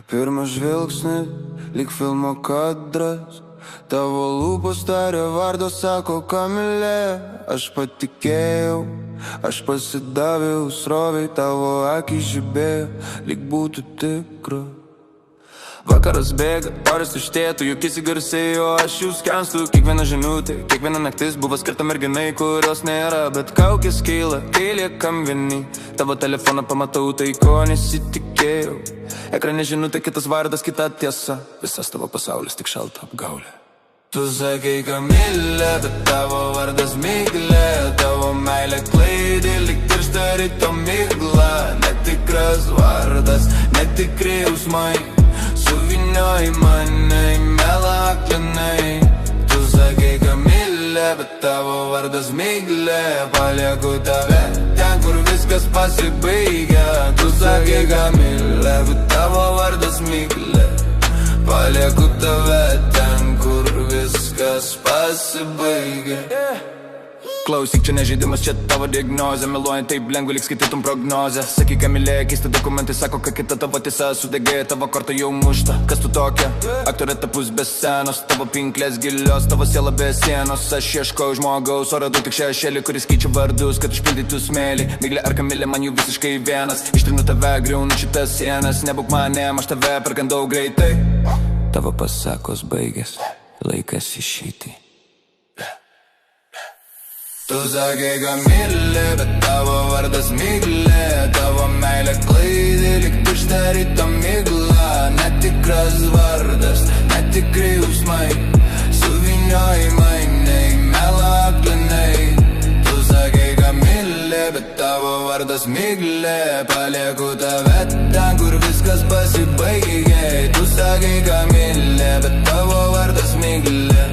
Pirmas žvilgsnis, lyg filmo kadras. Tavo lūpos taria vardą, sako Kamilė. Aš patikėjau, aš pasidaviau sroviai, tavo akys žibėjo, lyg būtų tikra. Vakaras bėga, oras tuštėtų, juk įsigarsėjo, aš jų skenstu. Kiekviena žinutė, kiekviena naktis buvo skirta merginai, kurios nėra, bet kaukės kyla, kai liekam vieni. Tavo telefoną pamatau, tai ko nesitikėjau. Ekrane žinutė, kitas vardas, kita tiesa. Visas tavo pasaulis tik šalta apgaulė. Tu sakei Kamilė, bet tavo vardas Miglė. Tavo meilė klaidė, lyg tiršta ryto migla. Netikras vardas, netikri jausmai suvinioji mane į melą aklinai. Tu sakei Kamilė, bet tavo vardas Miglė. Palieku tave ten, kur viskas pasibaigia. Tu sakei Kamilė, bet tavo vardas Miglė. Palieku tave ten, kur viskas pasibaigia. Klausyk, čia nežaidimas, čia tavo diagnozė. Meluojant taip lengva, lyg skaitytum prognozę. Sakyk Kamilė, keisti dokumentai sako, kad kita tavo tiesa sudegė. Tavo korta jau mušta, kas tu tokia? Aktorė tapus be scenos, tavo pinklės gilios, tavo siela be sienos. Aš ieškau žmogaus, o radau tik šešėlį, kuris keičia vardus, kad užpildytų smėlį. Miglė ar Kamilė, man jų visiškai vienas. Ištrinu tave, griaunu šitas sienas. Nebūk manėm, aš tave per gan daug greitai. Tavo pasakos baigės, laikas išeiti. Tu sakei Kamilė, bet tavo vardas Miglė. Tavo meilė klaidė, lyg tušta ryto migla. Netikras vardas, netikri jausmai suvinioji mane į melą aklinai. Tu sakei Kamilė, bet tavo vardas Miglė. Palieku tave ten, kur viskas pasibaigia. Tu sakei Kamilė, bet tavo vardas Miglė.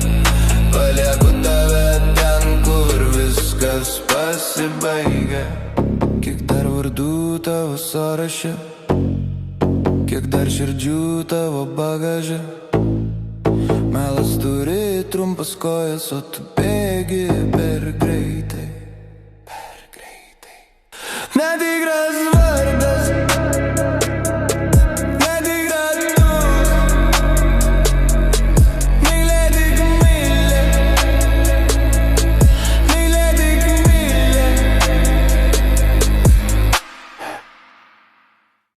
Palieku tave ten, kur viskas pasibaigia. Kiek dar vardų tavo sąraše, kiek dar širdžių tavo bagaže. Melas turi trumpas kojas, o tu bėgi